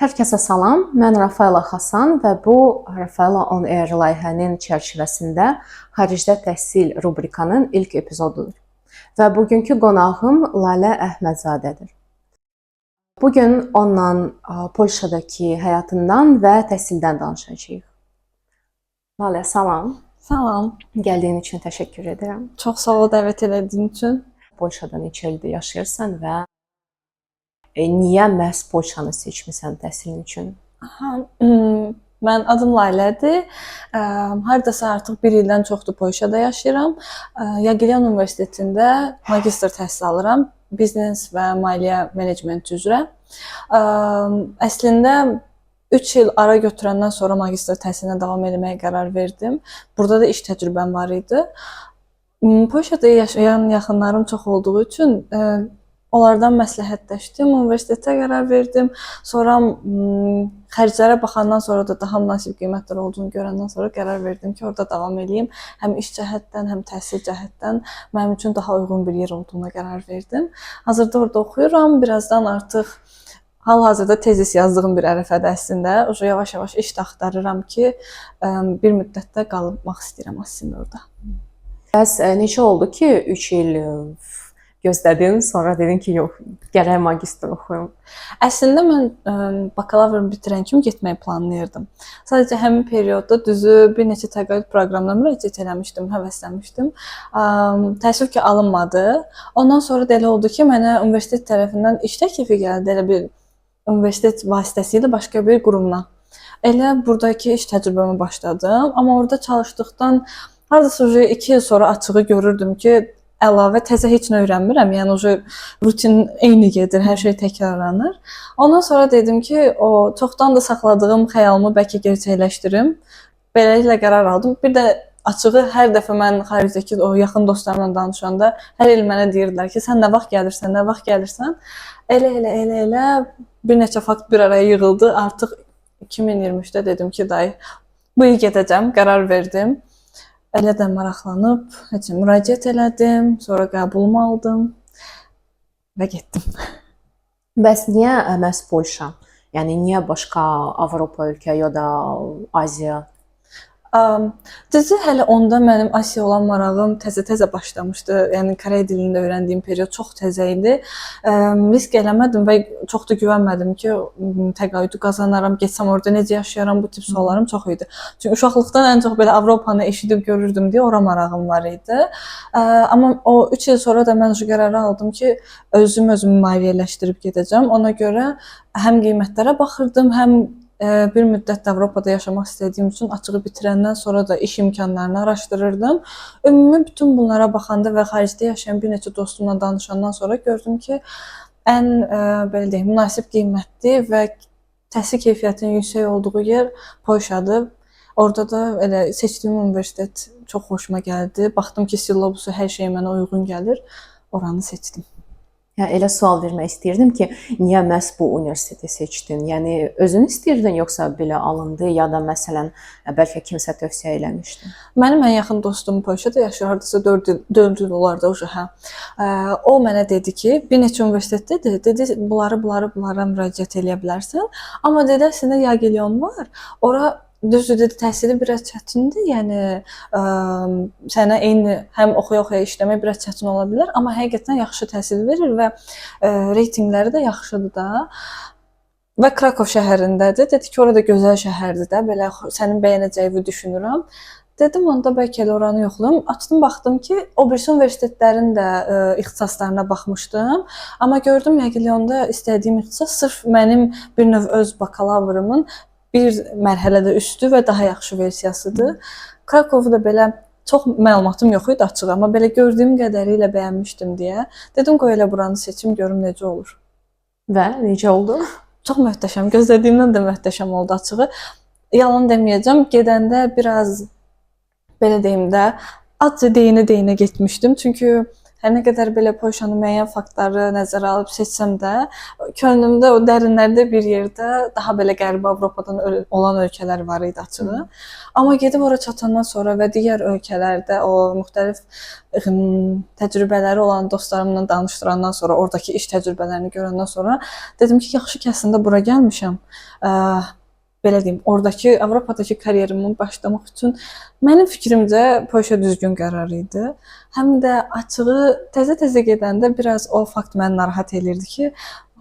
Hər kəsə salam, mən Rafaela Xasan və bu Rafaela On Air layihənin çərçivəsində xaricdə təhsil rubrikanın ilk epizodudur. Və bugünkü qonağım Lalə Əhmədzadədir. Bugün onunla Polşadakı həyatından və təhsildən danışacağıq. Lalə, salam. Salam. Gəldiyin üçün təşəkkür edirəm. Çox sağ ol dəvət etdiyin üçün. Polşada neçə ildir yaşayırsan və niyə məhz Polşanı seçmisən təhsilin üçün? Mən adım Lalədir. Hardasa artıq 1 ildən çoxdur Polşada yaşayıram. Yagellon Universitetində magistr təhsil alıram. Biznes və maliyyə menecmenti üzrə. Əslində 3 il ara götürəndən sonra magistr təhsilinə davam etməyə qərar verdim. Burada da iş təcrübəm var idi. Polşada yaşayan yaxınlarım çox olduğu üçün onlardan məsləhətləşdim, universitetə qərar verdim. Sonra xərclərə baxandan sonra da daha münasib qiymətlər olduğunu görəndən sonra qərar verdim ki, orada davam edeyim. Həm iş cəhətdən, həm təhsil cəhətdən mənim üçün daha uyğun bir yer olduğuna qərar verdim. Hazırda orada oxuyuram. Birazdan artıq hal-hazırda tezis yazdığım bir ərəfədə əslində. Yavaş-yavaş iş axtarıram ki, bir müddətdə qalmaq istəyirəm əslində orada. Bəs neçə oldu ki, 3 il gözlədin, sonra dedin ki, yox, gərək magistr oxuyum. Əslində mən bakalavrımı bitirən kimi getməyi planlayırdım. Sadəcə həmin periodda düzü bir neçə təqaüd proqramına müraciət eləmişdim, həvəslənmişdim. Təəssüf ki, alınmadı. Ondan sonra da elə oldu ki, mənə universitet tərəfindən iş təklifi gəldi, elə bir universitet vasitəsilə başqa bir qurumdan. Elə buradakı iş təcrübəmə başladım. Amma orada çalışdıqdan hardasa 2 il sonra açığı görürdüm ki, əlavə təzə heç nə öyrənmirəm. Yəni rutin eyni gedir, hər şey təkrarlanır. Ondan sonra dedim ki, o çoxdan da saxladığım xəyalımı bəlkə gerçəkləşdirim. Beləliklə qərar aldım. Bir də açığı hər dəfə mən xaricdəki o yaxın dostlarımla danışanda hər il mənə deyirdilər ki, sən nə vaxt gəlirsən, nə vaxt gəlirsən. Elə bir neçə fakt bir araya yığıldı. Artıq 2023-də dedim ki, dayı, bu il gedəcəm, qərar verdim. Elə də maraqlanıb, müraciət elədim, sonra qəbulumu aldım və getdim. Bəs niyə məhz Polşa? Yəni niyə başqa Avropa ölkə ya da Asiya? Düzü hələ onda mənim Asiya olan marağım təzə-təzə başlamışdı. Yəni Korey dilini öyrəndiyim period çox təzə idi. Risk eləmədim və çox da güvənmədim ki, təqaüdü qazanaram, getsəm orada necə yaşayaram, bu tip suallarım çox idi. Çünki uşaqlıqdan ən çox belə Avropanı eşidib görürdüm deyə ora marağım var idi. Amma o 3 il sonra da mən qərarı aldım ki, özümü maliyyələşdirib gedəcəm. Ona görə həm qiymətlərə baxırdım, həm bir müddət Avropada yaşamaq istədiyim üçün açığı bitirəndən sonra da iş imkanlarını araşdırırdım. Ümumi bütün bunlara baxanda və xaricdə yaşayan bir neçə dostumla danışandan sonra gördüm ki, ən belə deyim, münasib qiymətli və təhsil keyfiyyətinin yüksək olduğu yer Polşadır. Orada da elə seçdiyim universitet çox xoşuma gəldi. Baxdım ki, sillabusu hər şey mənə uyğun gəlir. Oranı seçdim. Yəni elə sual vermək istəyirdim ki, niyə məhz bu universiteti seçdin? Yəni özün istəyirdin yoxsa belə alındı ya da məsələn bəlkə kimsə tövsiyə eləmişdi? Mənim ən yaxın dostum Polşada yaşayır, hardasa 4 il olardı hə. O mənə dedi ki, bir neçə universitetdədir. Dedi, bunlara müraciət eləyə bilərsən. Amma dedi, əslində Yagellon var. Ora düzdür, dedi, təhsili biraz çətindir. Yəni sənə eyni həm oxuya-oxuya işləmək biraz çətin ola bilər, amma həqiqətən yaxşı təhsil verir və reytinqləri də yaxşıdır da. Və Krakow şəhərindədir. Dedi ki, orada gözəl şəhərdir də, belə sənin bəyənəcəyini düşünürəm. Dedim, onda bəlkə elə oranı yoxlayım. Açdım, baxdım ki, o birisi universitetlərin də ixtisaslarına baxmışdım. Amma gördüm, Yagellonda istədiyim ixtisas sırf mənim bir növ öz bakalavrımın bir mərhələdə üstü və daha yaxşı versiyasıdır. Krakowda belə çox məlumatım yox idi açıq, amma belə gördüyüm qədərilə bəyənmişdim deyə. Dedim, qoy elə buranı seçim, görüm necə olur. Və necə oldu? Çox möhtəşəm, gözlədiyimdən də möhtəşəm oldu açığı. Yalan deməyəcəm, gedəndə biraz belə deyim də, azca deyinə getmişdim. Çünki hər nə qədər belə Polşanın müəyyən faktları nəzərə alıb seçsəm də, könlümdə o dərinlərdə bir yerdə daha belə Qərbi Avropadan olan ölkələr var idi açığı. Amma gedib ora çatandan sonra və digər ölkələrdə o müxtəlif təcrübələri olan dostlarımla danışdırandan sonra, oradakı iş təcrübələrini görəndən sonra dedim ki, yaxşı ki, əslində bura gəlmişəm. Belə deyim, oradakı Avropadakı karyerimi başlamaq üçün mənim fikrimcə Polşa düzgün qərar idi. Həm də açığı təzə-təzə gedəndə biraz o fakt məni narahat elirdi ki,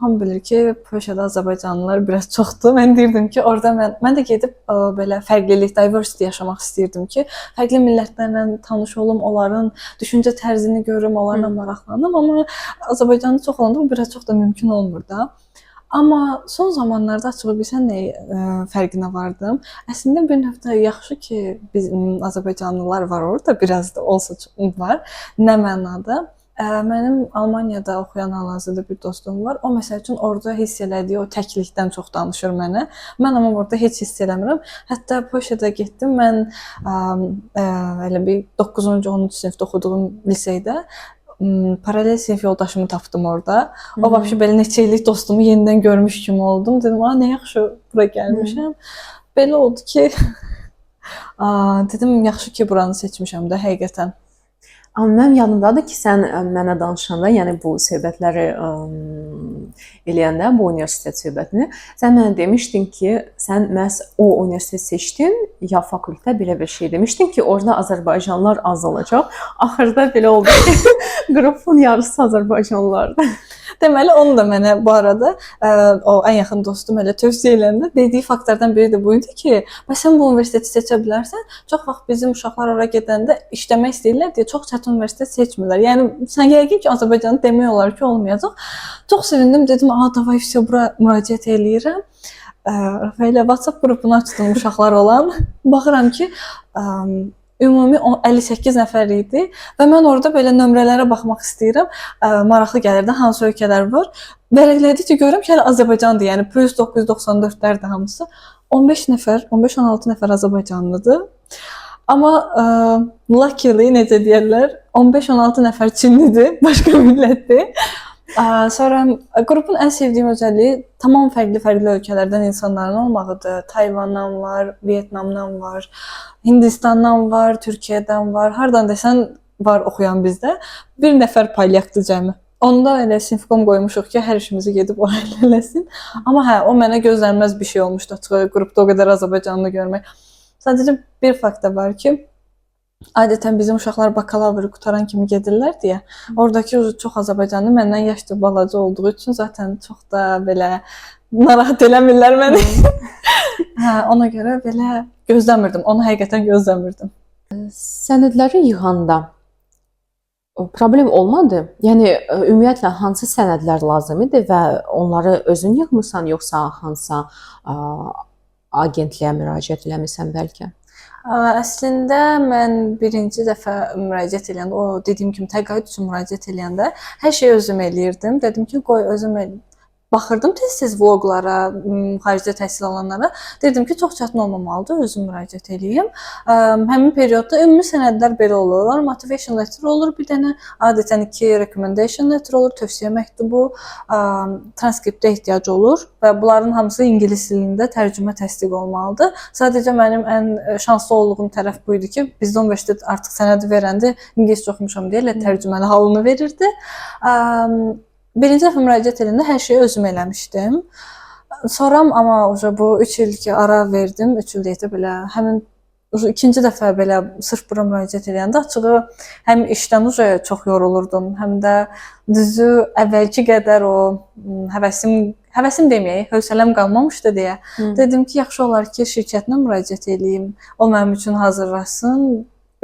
hamı bilir ki, Polşada Azərbaycanlılar biraz çoxdur. Mən deyirdim ki, orada mən də gedib belə fərqlilik, diversity yaşamaq istəyirdim ki, fərqli millətlərlə tanış olum, onların düşüncə tərzini görüm, onlarla maraqlanım, amma Azərbaycanlı çox olanda bu biraz çox da mümkün olmur da. Amma son zamanlarda açığı bilsən nə fərqinə vardım. Əslində bir növdə yaxşı ki, biz Azərbaycanlılar var orada, biraz da olsa var. Nə mənada? Mənim Almaniyada oxuyan hal-hazırda bir dostum var. O məsəl üçün orada hiss elədiyi o təklikdən çox danışır mənə. Mən amma orada heç hiss eləmirəm. Hətta Polşada getdim. Mən elə bir 9-cu, 10-cu sinifdə oxuduğum liseydə paralel sinif yoldaşımı tapdım orada. O vəbşi belə neçə illik dostumu yenidən görmüş kimi oldum. Dedim, nə yaxşı bura gəlmişəm. Belə oldu ki, dedim, yaxşı ki, buranı seçmişəm də həqiqətən. Amma mənim yadımdadır ki, sən mənə danışanda, yəni bu söhbətləri eləyəndə, bu universitet söhbətini, sən mənə demişdin ki, sən məhz o universitet seçdin, ya fakültə belə bir şey demişdin ki, orada Azərbaycanlılar az olacaq. Axırda belə oldu ki, qrupun yarısı Azərbaycanlılardır. Deməli, onu da mənə bu arada o ən yaxın dostum elə tövsiyə eləndə dediyi faktlardan biri də bu idi ki, sən bu universiteti seçə bilərsən. Çox vaxt bizim uşaqlar ora gedəndə işləmək istəyirlər deyə çox çətin universitet seçmirlər. Yəni sən yəqin ki, Azərbaycanı demək olar ki, olmayacaq. Çox sevindim, dedim, davay vəsə bura müraciət eləyirəm. Rafaela WhatsApp qrupunu açdım uşaqlar olan. Baxıram ki, ümumi 58 nəfər idi və mən orada belə nömrələrə baxmaq istəyirəm. Maraqlı gəlirdi, hansı ölkələr var. Vərəqlədikcə görürəm ki, hələ Azərbaycandır, yəni plus 994-lərdir hamısı. 15 nəfər, 15-16 nəfər Azərbaycanlıdır. Amma luckily, necə deyərlər, 15-16 nəfər Çinlidir, başqa millətdir. Sonra qrupun ən sevdiyim özəlliyi tamam fərqli ölkələrdən insanların olmağıdır. Tayvandan var, Vyetnamdan var, Hindistandan var, Türkiyədən var. Hardan desən var oxuyan bizdə. Bir nəfər polyakdır cəmi. Onda elə sinifkom qoymuşuq ki, hər işimizi gedib o həll eləsin. Amma o mənə gözlənməz bir şey olmuşdu açığı qrupda o qədər Azərbaycanlı görmək. Sadəcə bir fakt da var ki, adətən bizim uşaqlar bakalavr qutaran kimi gedirlər deyə, oradakı çox Azərbaycanlı məndən yaşlı balaca olduğu üçün zaten çox da belə narahat eləmirlər məni. Ona görə belə gözləmirdim, onu həqiqətən gözləmirdim. Sənədləri yığanda problem olmadı? Yəni ümumiyyətlə hansı sənədlər lazım idi və onları özün yığmısan yoxsa hansısa agentliyə müraciət eləmisən bəlkə? Əslində mən birinci dəfə müraciət eləyəndə, o dediyim kimi təqaüd üçün müraciət eləyəndə hər şeyi özüm eləyirdim. Dedim ki, qoy özüm baxırdım tez-tez vloqlara, xaricdə təhsil alanlara. Dedim ki, çox çətin olmamalıdır, özüm müraciət eləyim. Həmin periodda ümumi sənədlər belə olur. Motivation letter olur, bir dənə adətən 2 recommendation letter olur, tövsiyə məktubu, transkriptə ehtiyac olur və bunların hamısı ingilis dilində tərcümə təsdiq olmalıdır. Sadəcə mənim ən şanslı olduğum tərəf bu idi ki, bizdə universitet artıq sənədi verəndə ingiliscə oxumuşam deyə elə tərcüməli halını verirdi. Birinci dəfə müraciət edəndə hər şeyi özüm eləmişdim. Sonra amma bu 3 il ki ara verdim, 3 il deyətə belə həmin ikinci dəfə belə sırf bura müraciət edəndə açığı həm işdən çox yorulurdum, həm də düzü əvvəlki qədər o həvəsim deməyək, hövsələm qalmamışdı deyə. Dedim ki, yaxşı olar ki, şirkətinə müraciət edeyim, o mənim üçün hazırlasın.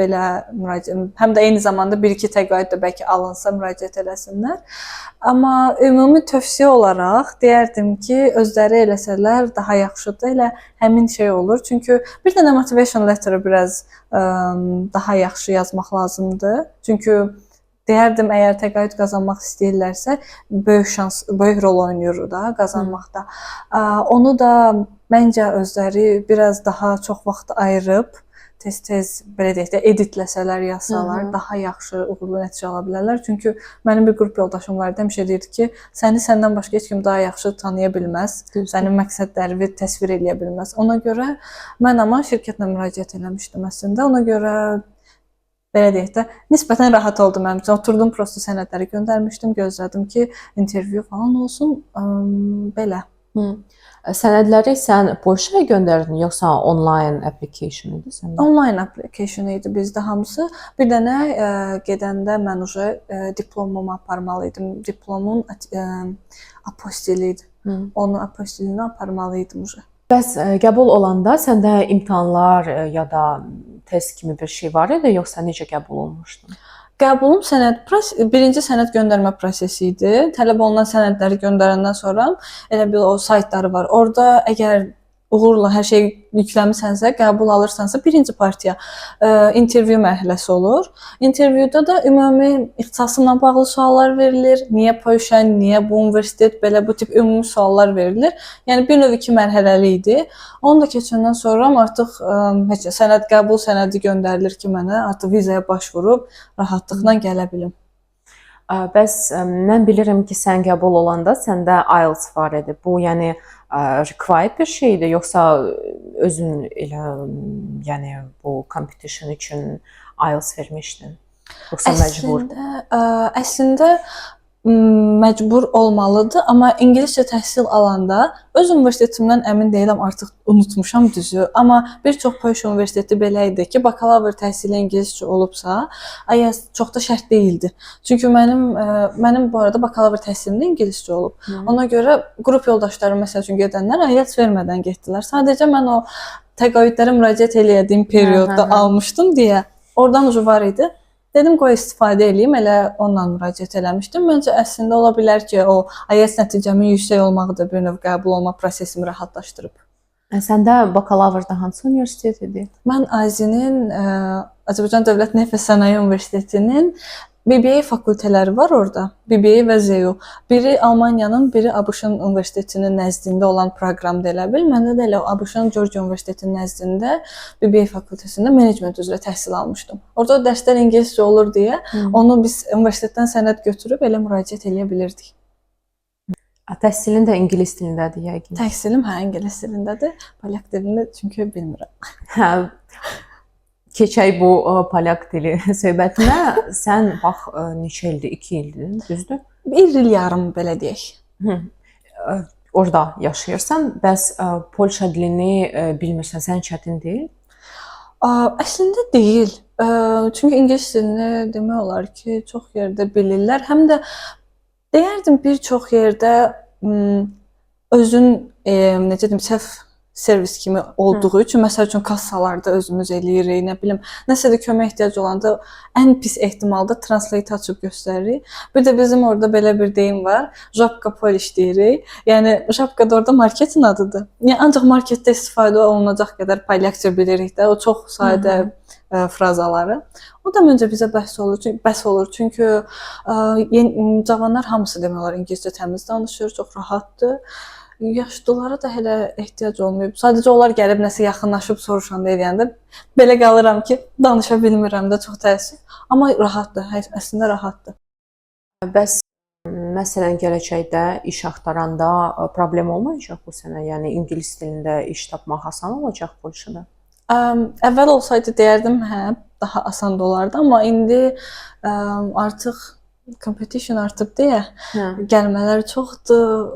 Belə müraciət, həm də eyni zamanda 1-2 təqaüd də bəlkə alınsa müraciət eləsinlər. Amma ümumi tövsiyə olaraq deyərdim ki, özləri eləsələr daha yaxşıdır. Elə həmin şey olur. Çünki bir dənə motivation letter-ı biraz daha yaxşı yazmaq lazımdır. Çünki deyərdim, əgər təqaüd qazanmaq istəyirlərsə, böyük rol oynayır da qazanmaqda. Onu da məncə özləri biraz daha çox vaxt ayırıb tez-tez belə deyək də editləsələr, yazsalar daha yaxşı, uğurlu nəticə ala bilərlər. Çünki mənim bir qrup yoldaşım var idi, həmişə deyirdi ki, səni səndən başqa heç kim daha yaxşı tanıya bilməz, sənin məqsədlərini təsvir edə bilməz. Ona görə mən amma şirkətlə müraciət etmişdim əslində. Ona görə belə deyək də, nisbətən rahat oldu mənim üçün. Oturdum, prosta sənədləri göndərmişdim, gözlədim ki, intervyu falan olsun, belə. Sənədləri sən poçtaya göndərdin, yoxsa online application idi səndə? Online application idi bizdə hamısı. Bir dənə gedəndə mən diplomumu aparmalı idim. Diplomun apostili idi. Onun apostilini aparmalı idim. Bəs qəbul olanda səndə imtahanlar ya da test kimi bir şey var idi, yoxsa necə qəbul olmuşdun? Qəbulum birinci sənəd göndərmə prosesi idi. Tələb olunan sənədləri göndərəndən sonra elə bir o saytları var. Orada əgər uğurla hər şey yükləmisənsə, qəbul alırsansa, birinci partiya intervyu mərhələsi olur. İntervyuda da ümumi ixtisasımla bağlı suallar verilir. Niyə Polşa, niyə bu universitet, belə bu tip ümumi suallar verilir. Yəni bir növ 2 mərhələli idi. Onu da keçəndən sonra artıq sənəd qəbul sənədi göndərilir ki, mənə artıq vizaya başvurub rahatlıqla gələ bilim. Bəs mən bilirəm ki, sən qəbul olanda səndə IELTS var idi. Bu, yəni required bir şeydir, yoxsa özün elə, yəni bu competition üçün IELTS vermişdin? Yoxsa məcbur? Əslində məcbur olmalıdır, amma ingiliscə təhsil alanda öz universitetimdən əmin deyiləm, artıq unutmuşam düzü. Amma bir çox Polşa universiteti belə idi ki, bakalavr təhsili ingiliscə olubsa, IELTS çox da şərt deyildi. Çünki mənim bu arada bakalavr təhsilim də ingiliscə olub. Ona görə qrup yoldaşlarım məsəl üçün gedənlər IELTS vermədən getdilər. Sadəcə mən o təqaüdlərə müraciət elədiyim periodda almışdım deyə oradan ucu var idi. Dedim, qoy istifadə edeyim, elə onunla müraciət eləmişdim. Məncə, əslində ola bilər ki, o IELTS nəticəmin yüksək olmağı da bir növ qəbul olma prosesimi rahatlaşdırıb. Səndə bakalavrda hansı universitet idi? Mən AZİ-nin, Azərbaycan Dövlət Neft və Sənaye Universitetinin BBA fakültələri var orada, BBA və ZEU. Biri Almaniyanın, biri ABŞ-ın universitetinin nəzdində olan proqramda elə bil. Məndə də elə ABŞ-ın Georgia Universitetinin nəzdində BBA fakültəsində menecment üzrə təhsil almışdım. Orada dərslər ingiliscə olur deyə, onu biz universitetdən sənəd götürüb elə müraciət edə bilirdik. Təhsilin də ingilis dilindədir yəqin. Təhsilim ingilis dilindədir, polyak dilində çünki bilmirəm. Hə. Keçək bu polyak dili söhbətinə. Sən bax neçə ildir? 2 ildir, düzdür? 1 il yarım belə deyək. Orada yaşayırsan, bəs Polşa dilini bilmirsən, sən çətin deyil? Əslində deyil. Çünki ingilis dilini demək olar ki, çox yerdə bilirlər. Həm də deyərdim bir çox yerdə özün necə deyim, self servis kimi olduğu üçün, məsəl üçün kassalarda özümüz eləyirik, nə bilim, nəsə də kömək ehtiyac olanda ən pis ehtimalda translate açıb göstəririk. Bir də bizim orada belə bir deyim var, Żabka Polish deyirik. Yəni Żabka da orada marketin adıdır. Yəni ancaq marketdə istifadə olunacaq qədər polyakça bilirik də, o çox sadə frazaları. O da məncə bizə bəs olur. Çünki cavanlar hamısı demək olar ingiliscə təmiz danışır, çox rahatdır. Yaşlılara da hələ ehtiyac olmayıb. Sadəcə onlar gəlib nəsə yaxınlaşıb soruşanda eləyəndə belə qalıram ki, danışa bilmirəm də, çox təəssüf. Amma rahatdır, əslində rahatdır. Bəs məsələn gələcəkdə iş axtaranda problem olmayacaq bu sənə? Yəni ingilis dilində iş tapmaq asan olacaq Polşada? Əvvəl olsaydı deyərdim, hə, daha asan da olardı, amma indi artıq competition artıb deyə gəlmələr çoxdur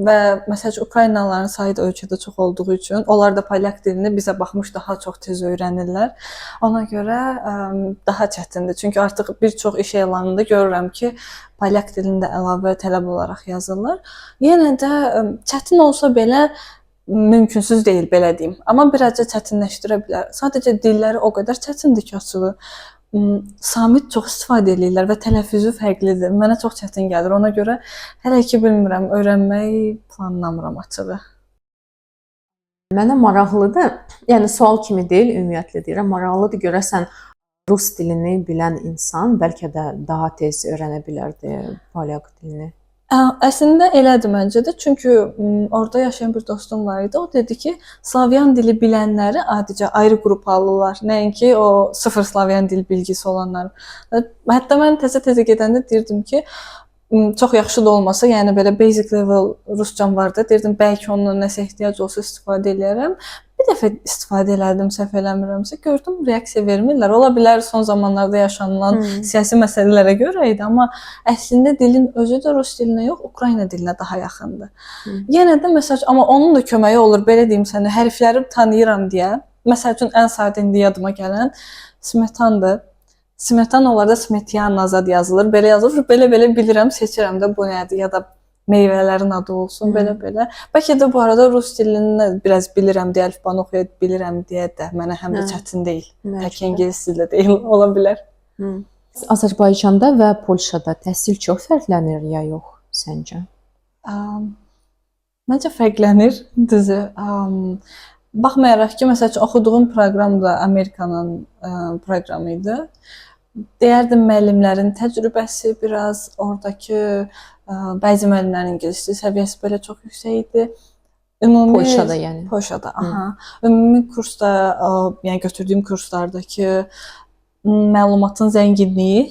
və məsələn Ukraynalıların sayı da ölkədə çox olduğu üçün onlar da polyak dilini bizə baxmış daha çox tez öyrənirlər. Ona görə daha çətindir. Çünki artıq bir çox iş elanında görürəm ki, polyak dilində əlavə tələb olaraq yazırlar. Yenə də çətin olsa belə mümkünsüz deyil, belə deyim. Amma birazca çətinləşdirə bilər. Sadəcə dilləri o qədər çətindir ki, açığı. Samit çox istifadə edirlər və tələffüzü fərqlidir. Mənə çox çətin gəlir. Ona görə hələ ki bilmirəm, öyrənməyi planlamıram açığı. Mənə maraqlıdır. Yəni sual kimi deyil, ümumiyyətlə deyirəm, maraqlıdır. Görəsən rus dilini bilən insan bəlkə də daha tez öyrənə bilərdi polyak dilini. Əslində elədir məncə də. Çünki orada yaşayan bir dostum var idi. O dedi ki, Slavyan dili bilənləri adicə ayrı qrupa alırlar. Nəinki o sıfır Slavyan dil bilgisi olanlar. Hətta mən təzə-təzə gedəndə deyirdim ki, çox yaxşı da olmasa, yəni belə basic level ruscam var da, deyirdim bəlkə ondan nəsə ehtiyac olsa istifadə edərəm. Bir dəfə istifadə elədim, səhv eləmirəmsə, gördüm reaksiya vermirlər. Ola bilər son zamanlarda yaşanılan siyasi məsələlərə görə idi, amma əslində dilin özü də rus dilinə yox, Ukrayna dilinə daha yaxındır. Yenə də məsəl üçün, amma onun da köməyi olur, belə deyim sənə, hərfləri tanıyıram deyə. Məsəl üçün ən sadə indi yadıma gələn Smetandır. Smetan onlarda Smetyan azad yazılır, belə yazılır. Belə-belə bilirəm, seçirəm də bu nədir ya da meyvələrin adı olsun, belə-belə. Bəlkə də bu arada rus dilini biraz bilirəm deyə, əlifbanı oxuya bilirəm deyə də mənə həm də çətin deyil. Tək ingilis dilində deyil, ola bilər. Azərbaycanda və Polşada təhsil çox fərqlənir ya yox səncə? Məncə fərqlənir, düzü. Baxmayaraq ki, məsəl üçün oxuduğum proqram da Amerikanın proqramı idi. Deyərdim müəllimlərin təcrübəsi biraz, oradakı bəzi müəllimlərin ingilis dili səviyyəsi belə çox yüksək idi. Polşada yəni. Polşada, aha. Ümumi kursda, yəni götürdüyüm kurslardakı məlumatın zənginliyi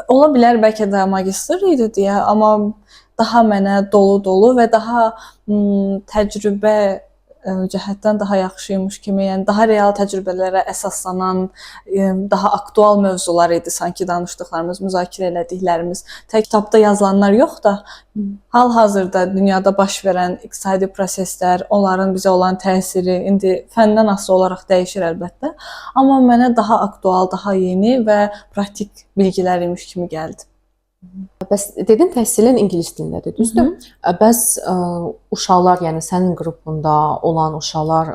ola bilər bəlkə də magistr idi deyə, amma daha mənə dolu-dolu və daha təcrübə cəhətdən daha yaxşıymış kimi, yəni daha real təcrübələrə əsaslanan, daha aktual mövzular idi sanki danışdıqlarımız, müzakirə elədiklərimiz. Tək kitabda yazılanlar yox da, hal-hazırda dünyada baş verən iqtisadi proseslər, onların bizə olan təsiri indi fəndən asılı olaraq dəyişir əlbəttə, amma mənə daha aktual, daha yeni və praktik bilgilər imiş kimi gəldi. Bəs dedin təhsilin ingilis dilindədir, düzdür? Bəs uşaqlar, yəni sənin qrupunda olan uşaqlar,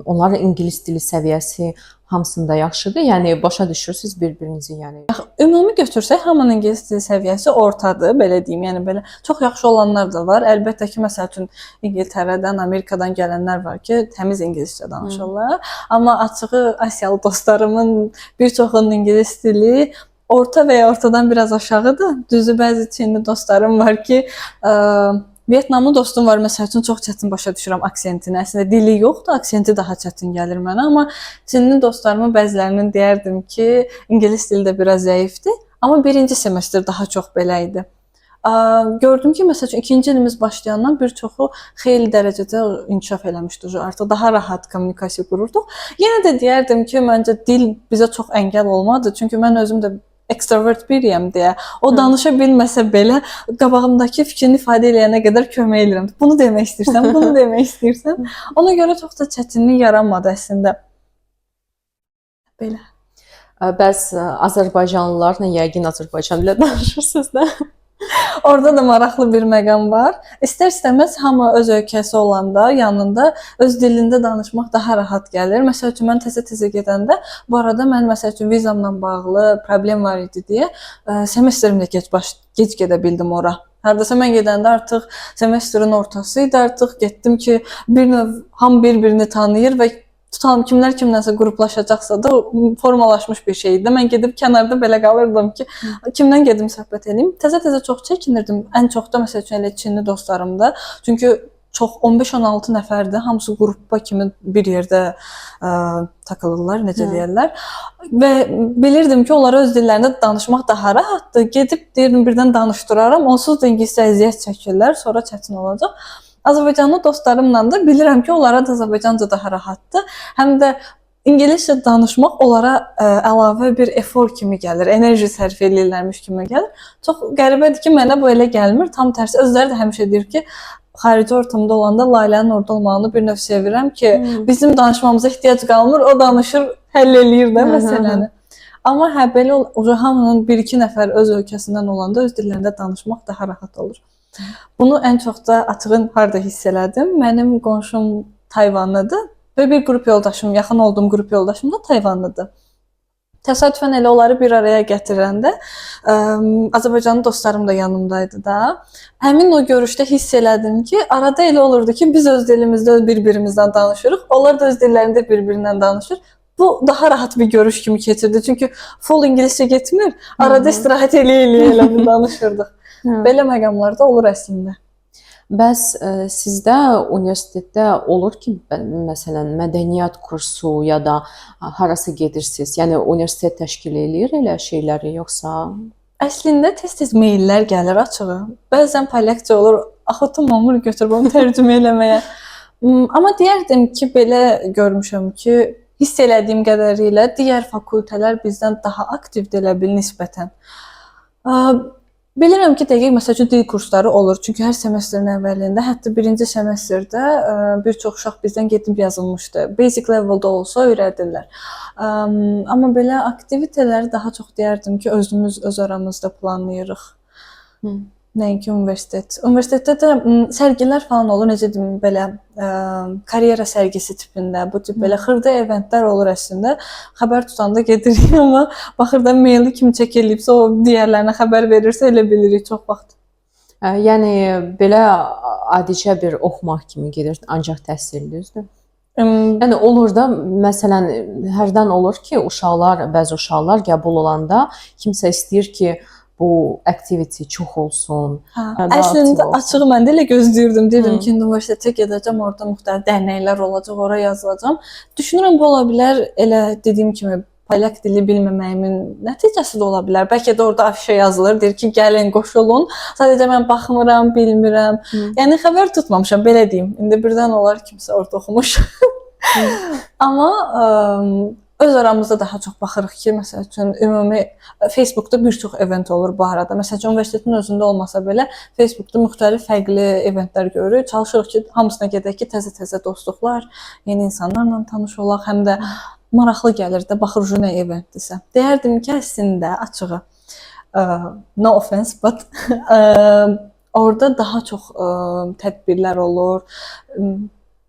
onların ingilis dili səviyyəsi hamısında yaxşıdır? Yəni başa düşürsüz bir-birinizi, yəni. Ümumi götürsək, hamının ingilis dili səviyyəsi ortadır, belə deyim. Yəni belə çox yaxşı olanlar da var. Əlbəttə ki, məsəl üçün İngiltərədən, Amerikadan gələnlər var ki, təmiz ingiliscə danışırlar. Amma açığı Asiyalı dostlarımın bir çoxunun ingilis dili orta və ya ortadan biraz aşağıdır. Düzü bəzi Çinli dostlarım var ki, Vyetnamlı dostum var, məsəl üçün çox çətin başa düşürəm aksentini. Əslində dili yoxdur, aksenti daha çətin gəlir mənə, amma Çinli dostlarımın bəzilərinin deyərdim ki, ingilis dili də biraz zəifdir, amma birinci semestr daha çox belə idi. Gördüm ki, məsəl üçün ikinci ilimiz başlayandan bir çoxu xeyli dərəcədə inkişaf eləmişdi. Artıq daha rahat kommunikasiya qururduq. Yenə də deyərdim ki, məncə dil bizə çox əngəl olmadı, çünki mən özüm də extrovert biriyəm deyə. O danışa bilməsə belə qabağımdakı fikrini ifadə edənə qədər kömək edirəm. Bunu demək istəyirsən, bunu demək istəyirsən. Ona görə çox da çətinlik yaranmadı əslində. Belə. Bəs Azərbaycanlılarla yəqin Azərbaycan dilində danışırsınız da. Orada da maraqlı bir məqam var. İstər-istəməz hamı öz ölkəsi olanda, yanında öz dilində danışmaq daha rahat gəlir. Məsəl üçün mən təzə-təzə gedəndə, bu arada mən məsəl üçün vizamla bağlı problem var idi deyə semestrimdə gec gedə bildim ora. Hardasa mən gedəndə artıq semestrin ortası idi, artıq getdim ki, bir növ hamı bir-birini tanıyır və tutalım kimlər kimdənsə qruplaşacaqsa da formalaşmış bir şeydir. Mən gedib kənarda belə qalırdım ki, kimdən gedim söhbət edeyim. Təzə-təzə çox çəkinirdim. Ən çox da məsəl üçün elə Çinli dostlarımda. Çünki çox 15-16 nəfərdir. Hamısı qrupa kimi bir yerdə takılırlar, necə deyirlər. Və bilirdim ki, onlara öz dillərində danışmaq daha rahatdır. Gedib deyirdim birdən danışdıraram. Onsuz da ingiliscə əziyyət çəkirlər, sonra çətin olacaq. Azərbaycanlı dostlarımla da bilirəm ki, onlara da Azərbaycanca daha rahatdır. Həm də ingiliscə danışmaq onlara əlavə bir efor kimi gəlir, enerji sərf edirlərmiş kimi gəlir. Çox qəribədir ki, mənə bu elə gəlmir. Tam tərsi, özləri də həmişə deyir ki, xarici ortamda olanda Laylənin orada olmağını bir növ sevirəm ki, bizim danışmamıza ehtiyac qalmır, o danışır, həll eləyir də məsələni. Amma belə hamının 1-2 nəfər öz ölkəsindən olanda öz dillərində danışmaq daha rahat olur. Bunu ən çox da açığın harda hiss elədim. Mənim qonşum Tayvanlıdır və bir qrup yoldaşım, yaxın olduğum qrup yoldaşım da Tayvanlıdır. Təsadüfən elə onları bir araya gətirəndə Azərbaycanlı dostlarım da yanımdaydı da. Həmin o görüşdə hiss elədim ki, arada elə olurdu ki, biz öz dilimizdə bir-birimizdən danışırıq, onlar da öz dillərində bir-birindən danışır. Bu daha rahat bir görüş kimi keçirdi. Çünki full ingiliscə getmir, arada istirahət eləyə-eləyə danışırdıq. Belə məqamlarda olur əslində. Bəs sizdə universitetdə olur ki, məsələn, mədəniyyət kursu ya da harasa gedirsiniz? Yəni universitet təşkil eləyir elə şeyləri yoxsa? Əslində tez-tez meyllər gəlir açığı. Bəzən polyakça olur, axıtım olmur götürüb onu tərcümə eləməyə. Amma deyərdim ki, belə görmüşəm ki, hiss elədiyim qədərilə digər fakültələr bizdən daha aktivdir elə bil nisbətən. Bilirəm ki, dəqiq məsəl üçün dil kursları olur. Çünki hər semestrin əvvəlində, hətta birinci semestrdə bir çox uşaq bizdən gedib yazılmışdı. Basic level'da olsa öyrədirlər. Amma belə aktiviteləri daha çox deyərdim ki, özümüz öz aramızda planlayırıq. Nəinki universitet. Universitetdə də sərgilər falan olur, necə deyim, belə karyera sərgisi tipində, bu tip belə xırda eventlər olur əslində. Xəbər tutanda gedirik, amma baxırda maili kim çək eləyibsə, o digərlərinə xəbər verirsə elə bilirik çox vaxt. Yəni belə adicə bir oxumaq kimi gedir, ancaq təhsillidir. Yəni olur da, məsələn, hərdən olur ki, bəzi uşaqlar qəbul olanda kimsə istəyir ki, bu activity çox olsun. Əslində açığı mən də elə gözləyirdim. Deyirdim ki, universitetə gedəcəm, orada müxtəlif dərnəklər olacaq, ora yazılacam. Düşünürəm bu ola bilər, elə dediyim kimi polyak dili bilməməyimin nəticəsi də ola bilər. Bəlkə də orada afişə yazılır, deyir ki, gəlin, qoşulun. Sadəcə mən baxmıram, bilmirəm. Yəni xəbər tutmamışam, belə deyim. İndi birdən olar kimsə orada oxumuş. Amma öz aramızda daha çox baxırıq ki, məsəl üçün ümumi Facebookda bir çox event olur bu arada. Məsəl üçün universitetin özündə olmasa belə Facebookda müxtəlif fərqli eventlər görürük. Çalışırıq ki, hamısına gedək ki, təzə-təzə dostluqlar, yeni insanlarla tanış olaq, həm də maraqlı gəlir də, baxır nə eventdirsə. Deyərdim ki, əslində açığı no offense, but orada daha çox tədbirlər olur.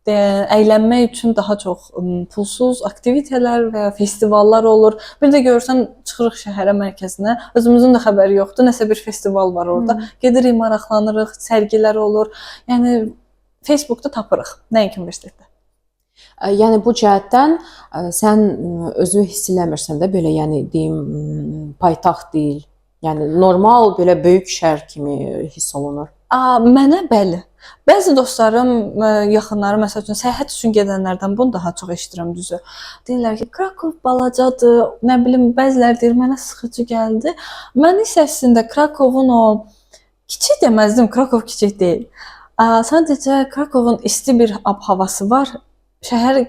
Əylənmək üçün daha çox pulsuz aktivitelər və ya festivallar olur. Bir də görürsən, çıxırıq şəhərə mərkəzinə, özümüzün də xəbəri yoxdur, nəsə bir festival var orada. Gedirik, maraqlanırıq, sərgilər olur. Yəni Facebookda tapırıq, nəinki universitetdə. Yəni bu cəhətdən sən özü hiss eləmirsən də belə, yəni deyim, paytaxt deyil. Yəni normal belə böyük şəhər kimi hiss olunur. Mənə bəli. Bəzi dostlarım, yaxınları məsəl üçün səyahət üçün gedənlərdən bunu daha çox eşidirəm düzü. Deyirlər ki, Krakov balacadır, nə bilim, bəziləri deyir mənə sıxıcı gəldi. Mən isə əslində Krakovun o kiçik deməzdim, Krakov kiçik deyil. Sadəcə Krakovun isti bir ab-havası var. Şəhər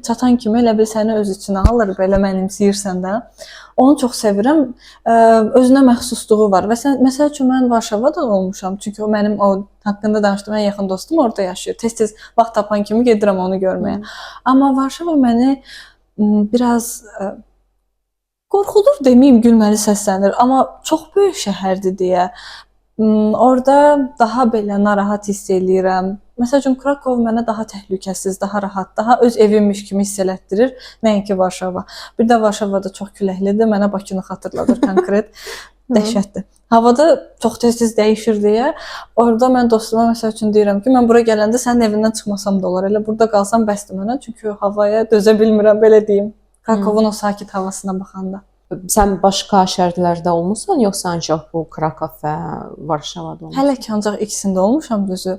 çatan kimi elə bil səni öz içinə alır, belə mənimsəyirsən də. Onu çox sevirəm. Özünə məxsusluğu var. Və məsəl üçün mən Varşavada olmuşam. Çünki o mənim o haqqında danışdığım ən yaxın dostum orada yaşayır. Tez-tez vaxt tapan kimi gedirəm onu görməyə. Amma Varşava məni biraz qorxudur deməyim, gülməli səslənir. Amma çox böyük şəhərdir deyə. Orada daha belə narahat hiss eləyirəm. Məsəl üçün Krakov mənə daha təhlükəsiz, daha rahat, daha öz evimmiş kimi hiss elətdirir, nəinki Varşava. Bir də Varşavada çox küləklidir, mənə Bakını xatırladır konkret. Dəhşətdir. Havada çox tez-tez dəyişir deyə. Orada mən dostuma məsəl üçün deyirəm ki, mən bura gələndə sənin evindən çıxmasam da olar. Elə burada qalsam bəsdir mənə, çünki havaya dözə bilmirəm, belə deyim. Krakovun o sakit havasına baxanda. Sən başqa şəhərlərdə olmusan, yoxsa ancaq bu Krakov və Varşavada olmusan? Hələ ki ancaq ikisində olmuşam düzü.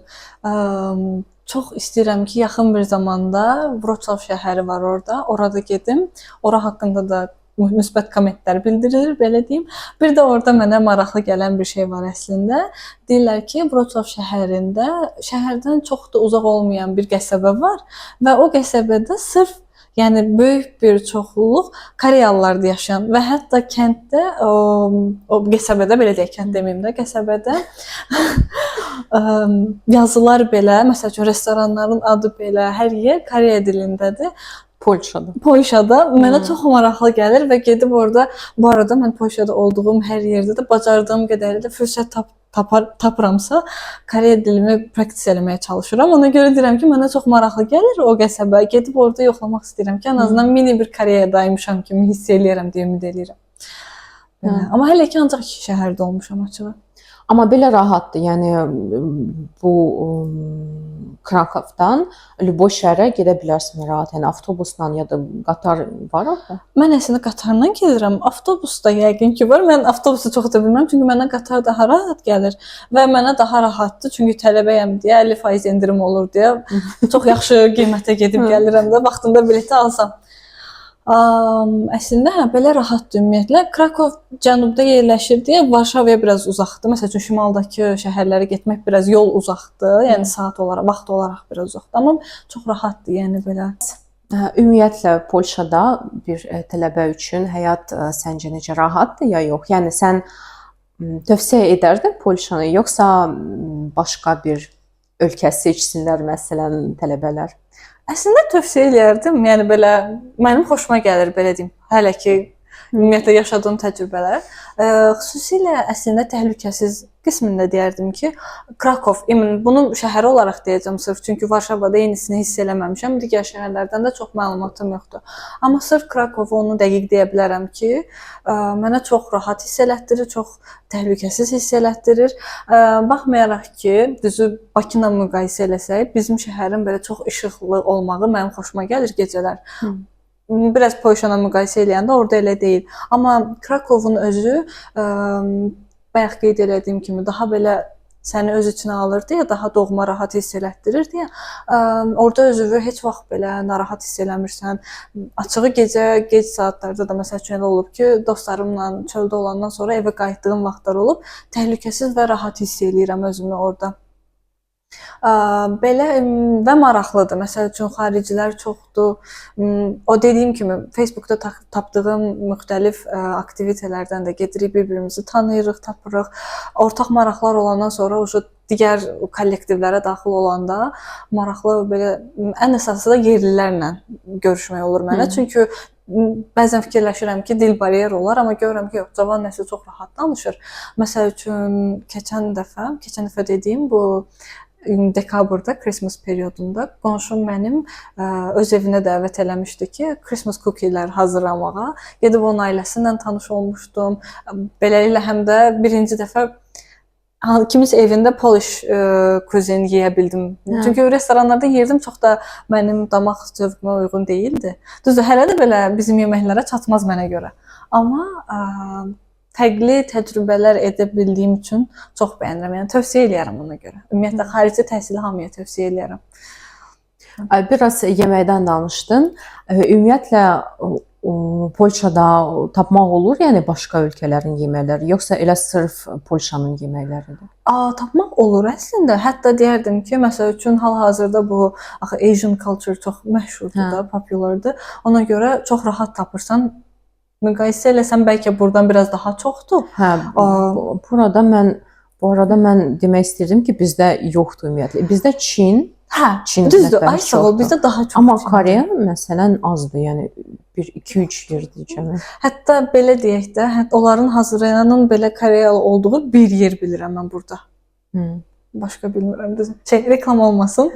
Çox istəyirəm ki, yaxın bir zamanda Wrocław şəhəri var orada. Orada gedim. Ora haqqında da müsbət kommentlər bildirilir, belə deyim. Bir də orada mənə maraqlı gələn bir şey var əslində. Deyirlər ki, Wrocław şəhərində şəhərdən çox da uzaq olmayan bir qəsəbə var və o qəsəbədə sırf yəni böyük bir çoxluq Koreyalılar yaşayan və hətta kənddə o qəsəbədə belə deyək, kənd deməyim də, qəsəbədə yazılar belə, məsəl üçün restoranların adı belə, hər yer Koreya dilindədir. Polşada mənə çox maraqlı gəlir və gedib orada, bu arada mən Polşada olduğum hər yerdə də bacardığım qədərilə fürsət tapıramsa, Koreya dilimi praktis eləməyə çalışıram. Ona görə deyirəm ki, mənə çox maraqlı gəlir o qəsəbə. Gedib orada yoxlamaq istəyirəm ki, ən azından mini bir Koreyadaymışam kimi hiss eləyirəm deyə ümid eləyirəm. Amma hələ ki ancaq iki şəhərdə olmuşam açığı. Amma belə rahatdır. Yəni bu Krakovdan Lüboy şəhərə gedə bilərsən rahat. Yəni avtobusla ya da qatar var orada. Mən əslində qatarla gedirəm. Avtobusda yəqin ki var. Mən avtobusu çox da bilmirəm, çünki mənə qatar daha rahat gəlir və mənə daha rahatdır, çünki tələbəyəm deyə 50% endirim olur deyə çox yaxşı qiymətə gedib gəlirəm də vaxtında bileti alsam. Əslində belə rahatdır ümumiyyətlə. Krakov cənubda yerləşir deyə Varşavaya biraz uzaqdır. Məsəl üçün şimaldakı şəhərlərə getmək biraz yol uzaqdır. Yəni saat olaraq, vaxt olaraq biraz uzaqdır, amma çox rahatdır, yəni belə. Ümumiyyətlə Polşada bir tələbə üçün həyat səncə necə rahatdır ya yox? Yəni sən tövsiyə edərdin Polşanı, yoxsa başqa bir ölkə seçsinlər məsələn tələbələr? Əslində tövsiyə eləyərdim. Yəni belə mənim xoşuma gəlir, belə deyim. Hələ ki ümumiyyətlə yaşadığım təcrübələr. Xüsusilə əslində təhlükəsiz qismində deyərdim ki, Krakov, bunu şəhər olaraq deyəcəm sırf, çünki Varşavada eynisini hiss eləməmişəm. Digər şəhərlərdən də çox məlumatım yoxdur. Amma sırf Krakovu onu dəqiq deyə bilərəm ki, mənə çox rahat hiss elətdirir, çox təhlükəsiz hiss elətdirir. Baxmayaraq ki, düzü Bakı ilə müqayisə eləsək, bizim şəhərin belə çox işıqlı olmağı mənim xoşuma gəlir gecələr. Biraz Polşana müqayisə eləyəndə orada elə deyil. Amma Krakovun özü bayaq qeyd elədiyim kimi daha belə səni öz içinə alır deyə, daha doğma rahat hiss elətdirir deyə, orada özünü heç vaxt belə narahat hiss eləmirsən. Açığı gecə gec saatlarda da məsəl üçün elə olub ki, dostlarımla çöldə olandan sonra evə qayıtdığım vaxtlar olub, təhlükəsiz və rahat hiss eləyirəm özümü orada. Belə və maraqlıdır. Məsəl üçün xaricilər çoxdur. O dediyim kimi Facebookda tapdığım müxtəlif aktivitelərdən də gedirik, bir-birimizi tanıyırıq, tapırıq. Ortaq maraqlar olandan sonra digər kollektivlərə daxil olanda maraqlı belə ən əsası da yerlilərlə görüşmək olur mənə. Çünki bəzən fikirləşirəm ki, dil bariyeri olar, amma görürəm ki, yox, cavan nəsil çox rahat danışır. Məsəl üçün keçən dəfə dediyim bu dekabrda, Christmas periodunda qonşum mənim öz evinə dəvət eləmişdi ki, Christmas cookie'lər hazırlamağa. Gedib onun ailəsi ilə tanış olmuşdum. Beləliklə həm də birinci dəfə kiminsə evində Polish cuisine yeyə bildim. Çünki restoranlarda yerdim, çox da mənim damaq zövqümə uyğun deyildi. Düzdür, hələ də belə bizim yeməklərə çatmaz mənə görə. Amma fərqli təcrübələr edə bildiyim üçün çox bəyənirəm. Yəni tövsiyə eləyərəm ona görə. Ümumiyyətlə xarici təhsili hamıya tövsiyə eləyərəm. Biraz yeməkdən danışdın. Ümumiyyətlə Polşada tapmaq olur, yəni başqa ölkələrin yeməkləri, yoxsa elə sırf Polşanın yeməkləridir? Tapmaq olur əslində. Hətta deyərdim ki, məsəl üçün hal-hazırda bu Asian culture çox məşhurdur da, populardır. Ona görə çox rahat tapırsan. Müqayisə eləsəm bəlkə buradan biraz daha çoxdur. Bu arada mən demək istirdim ki, bizdə yoxdur ümumiyyətlə. Bizdə Çin düzdür, ay sağ ol, bizdə daha çox. Amma Koreya məsələn azdır, yəni 1-2-3 yerdir cəmi. Hətta belə deyək də, onların hazırlayanın belə Koreyalı olduğu bir yer bilirəm mən burada. Başqa bilmirəm, reklam olmasın.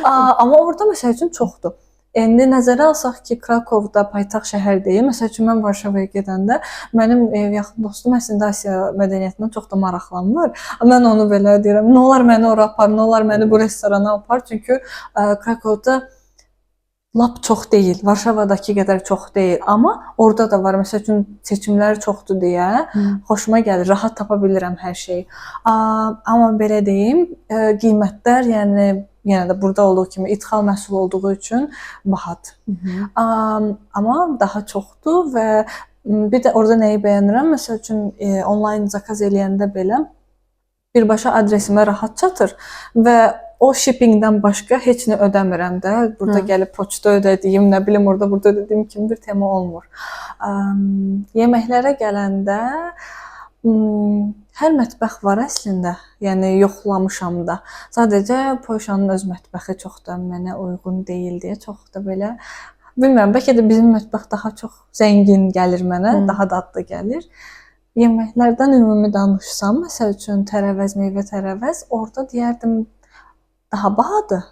Amma orada məsəl üçün çoxdur. İndi nəzərə alsaq ki, Krakovda paytaxt şəhər deyil. Məsəl üçün mən Varşavaya gedəndə mənim yaxın dostum əslində Asiya mədəniyyətindən çox da maraqlanmır. Mən onu belə deyirəm, nə olar məni ora apar, nə olar məni bu restorana apar. Çünki Krakovda lap çox deyil, Varşavadakı qədər çox deyil. Amma orada da var. Məsəl üçün seçimlər çoxdur deyə xoşuma gəlir, rahat tapa bilirəm hər şeyi. Amma belə deyim, qiymətlər, yəni yenə də burada olduğu kimi ithal məhsul olduğu üçün bahadır. Amma daha çoxdur və bir də orada nəyi bəyənirəm? Məsəl üçün onlayn zakaz eləyəndə belə birbaşa adresimə rahat çatır və o shippingdən başqa heç nə ödəmirəm də. Burada gəlib poçta ödədiyim, nə bilim orada burada ödədiyim kimi bir tema olmur. Yeməklərə gələndə hər mətbəx var əslində, yəni yoxlamışam da. Sadəcə Polşanın öz mətbəxi çox da mənə uyğun deyil deyə, çox da belə bilmirəm, bəlkə də bizim mətbəx daha çox zəngin gəlir mənə, daha dadlı gəlir. Yeməklərdən ümumi danışsam, məsəl üçün tərəvəz, meyvə tərəvəz, orada deyərdim daha bahadır.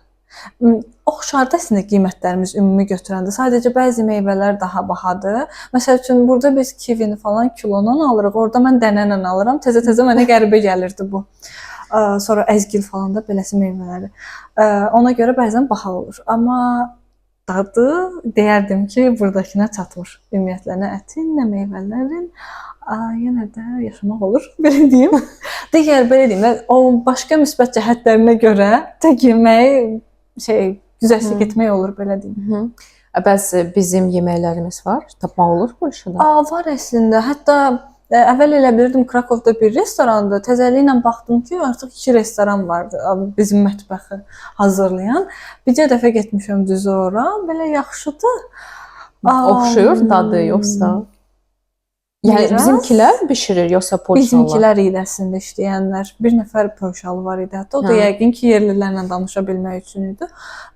Oxşardır əslində qiymətlərimiz ümumi götürəndə. Sadəcə bəzi meyvələr daha bahadır. Məsəl üçün burada biz kivini falan kilodan alırıq. Orada mən dənənlə alıram. Təzə-təzə mənə qəribə gəlirdi bu. Sonra əzgil falan da beləsi meyvələri. Ona görə bəzən baha olur. Amma dadı deyərdim ki, burdakına çatmır. Ümumiyyətlə nə ətin, nə meyvələrin yenə də yaşamaq olur, belə deyim. Digər belə deyim, o başqa müsbət cəhətlərinə görə tək yeməyi güzəştlik etmək olur, belə deyim. Bəs bizim yeməklərimiz var, tapmaq olur Polşada? Var əslində. Hətta əvvəl elə bilirdim Krakovda bir restorandır. Təzəliklə baxdım ki, artıq 2 restoran vardı bizim mətbəxi hazırlayan. Bircə dəfə getmişəm düzü ora. Belə yaxşıdır. Oxşuyur dadı yoxsa? Yəni bizimkilər bişirir yoxsa Polşalılar? Bizimkilər idi əslində işləyənlər. Bir nəfər Polşalı var idi. Hətta o da yəqin ki, yerlilərlə danışa bilmək üçün idi.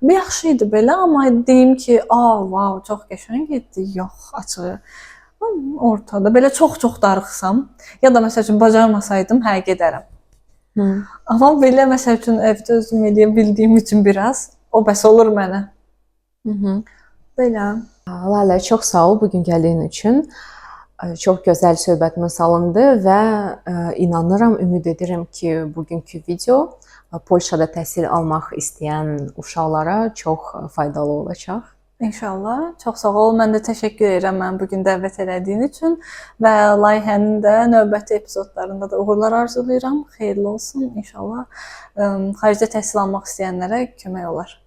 Yaxşı idi belə, amma deyim ki, wow, çox qəşəng idi. Yox, açığı. Ortada. Belə çox-çox darıxsam, ya da məsəl üçün bacarmasaydım, gedərəm. Amma belə məsəl üçün evdə özüm eləyə bildiyim üçün biraz o bəs olur mənə. Belə. Lalə, çox sağ ol bugün gəldiyin üçün. Çox gözəl söhbətimiz alındı və inanıram, ümid edirəm ki, bugünkü video Polşada təhsil almaq istəyən uşaqlara çox faydalı olacaq. İnşallah. Çox sağ ol. Mən də təşəkkür edirəm məni bugün dəvət elədiyin üçün və layihənin də növbəti epizodlarında da uğurlar arzulayıram. Xeyirli olsun. İnşallah xaricdə təhsil almaq istəyənlərə kömək olar.